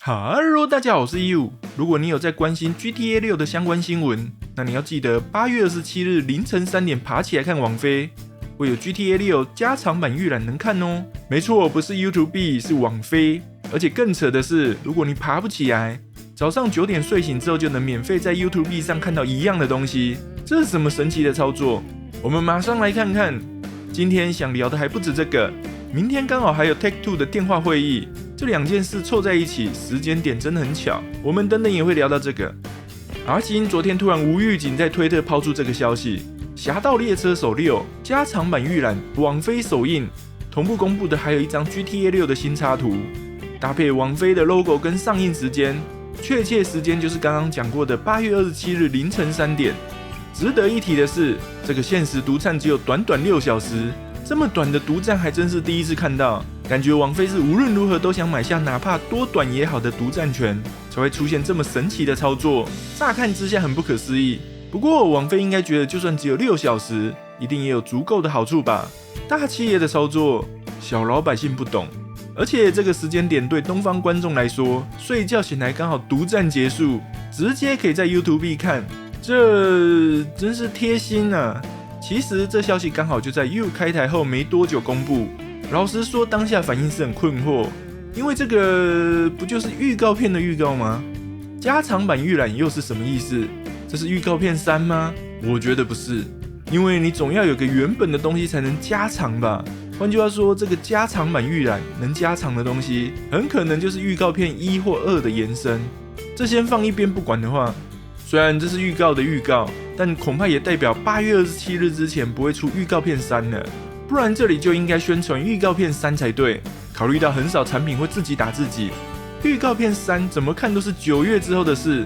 Hello， 大家好，我是 You。如果你有在關心 GTA 6的相關新聞，那你要記得8月27日凌晨3點爬起來看網飛，會有 GTA 6加長版預覽能看哦。沒錯，不是 YouTube， 是網飛。而且更扯的是，如果你爬不起來，早上9點睡醒之後就能免費在 YouTube 上看到一樣的東西，這是什麼神奇的操作？我們馬上來看看。今天想聊的還不止這個，明天剛好還有 Take-Two 的電話會議。這兩件事湊在一起，時間點真的很巧。我們等等也會聊到這個。R 星昨天突然無預警在推特拋出這個消息：《俠盜獵車手6》加長版預覽，網飛首映，同步公布的還有一張 GTA 6的新插圖，搭配網飛的 logo 跟上映時間，確切時間就是剛剛講過的8月27日凌晨3點。值得一提的是，這個限時獨佔只有短短6小時，這麼短的獨佔還真是第一次看到。感覺網飛是無論如何都想買下哪怕多短也好的獨佔權，才會出現這麼神奇的操作。乍看之下很不可思議，不過網飛應該覺得就算只有6小時，一定也有足夠的好處吧。大企業的操作，小老百姓不懂。而且這個時間點對東方觀眾來說，睡覺醒來剛好獨佔結束，直接可以在 YouTube 看，這真是貼心啊。其實這消息剛好就在 You 開台後沒多久公布。老實說，當下反應是很困惑，因為這個不就是預告片的預告嗎？加長版預覽又是什麼意思？這是預告片3嗎？我覺得不是，因為你總要有個原本的東西才能加長吧。換句話說，這個加長版預覽能加長的東西，很可能就是預告片1或2的延伸。這先放一邊不管的話，雖然這是預告的預告，但恐怕也代表8月27日之前不會出預告片3了。不然這裡就應該宣傳預告片3才對。考慮到很少產品會自己打自己，預告片3怎麼看都是9月之後的事。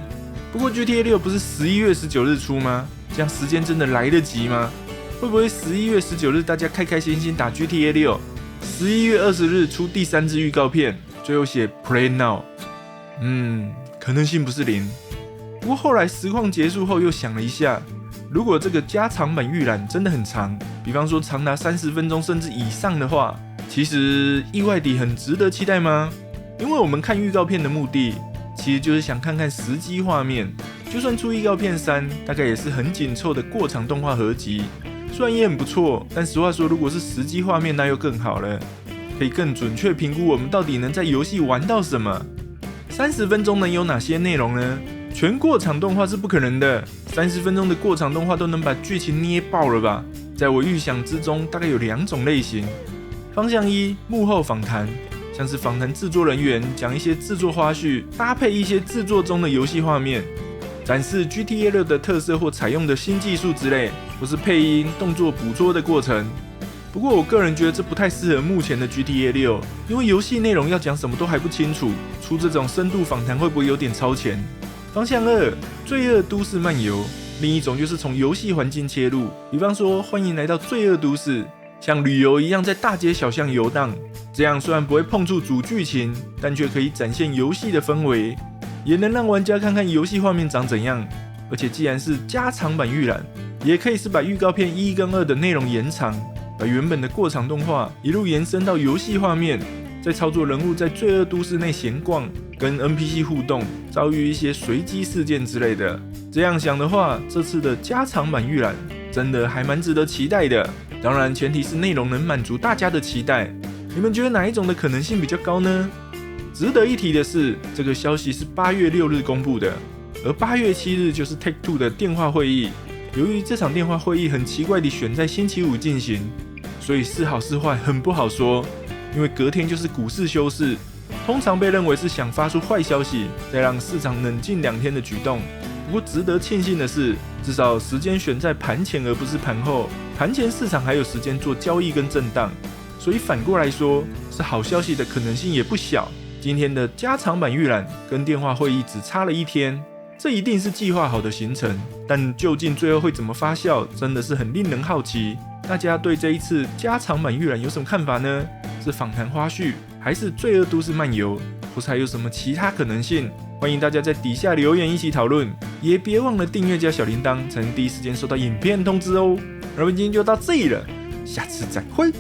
不過 GTA 6不是11月19日出嗎？這樣時間真的來得及嗎？會不會11月19日大家開開心心打 GTA 6， 11月20日出第3支預告片，最後寫 Play Now？ 可能性不是零。不過後來實況結束後又想了一下，如果這個加長版預覽真的很長，比方說長達30分鐘甚至以上的話，其實意外地很值得期待嗎？因為我們看預告片的目的，其實就是想看看實機畫面。就算出預告片3，大概也是很緊湊的過場動畫合集，雖然也很不錯，但實話說，如果是實機畫面，那又更好了，可以更準確評估我們到底能在遊戲玩到什麼。30分鐘能有哪些內容呢？全過場動畫是不可能的，30分鐘的過場動畫都能把劇情捏爆了吧？在我預想之中，大概有2種類型。方向一，幕後訪談，像是訪談製作人員，講一些製作花絮，搭配一些製作中的遊戲畫面，展示 GTA 6的特色或採用的新技術之類，或是配音、動作捕捉的過程。不過我個人覺得這不太適合目前的 GTA 6，因為遊戲內容要講什麼都還不清楚，出這種深度訪談會不會有點超前？方向2，罪惡都市漫遊，另一種就是從遊戲環境切入，比方說歡迎來到罪惡都市，像旅遊一樣在大街小巷遊蕩，這樣雖然不會碰觸主劇情，但卻可以展現遊戲的氛圍，也能讓玩家看看遊戲畫面長怎樣。而且既然是加長版預覽，也可以是把預告片1跟2的內容延長，把原本的過場動畫一路延伸到遊戲畫面，再操作人物在罪惡都市內閒逛，跟 NPC 互動，遭遇一些隨機事件之類的。這樣想的話，這次的加長版預覽真的還蠻值得期待的。當然，前提是內容能滿足大家的期待。你們覺得哪一種的可能性比較高呢？值得一提的是，這個消息是8月6日公布的，而8月7日就是 Take-Two 的電話會議。由於這場電話會議很奇怪地選在星期五進行，所以是好是壞很不好說。因為隔天就是股市休市，通常被認為是想發出壞消息，再讓市場冷靜2天的舉動。不過值得慶幸的是，至少時間選在盤前而不是盤後，盤前市場還有時間做交易跟震盪，所以反過來說，是好消息的可能性也不小。今天的加長版預覽跟電話會議只差了1天，這一定是計劃好的行程，但究竟最後會怎麼發酵，真的是很令人好奇。大家對這一次加長版預覽有什麼看法呢？是訪談花絮，還是罪惡都市漫遊，或是還有什麼其他可能性？歡迎大家在底下留言一起討論，也別忘了訂閱加小鈴鐺，才能第一時間收到影片通知哦。那我們今天就到這裡了，下次再會。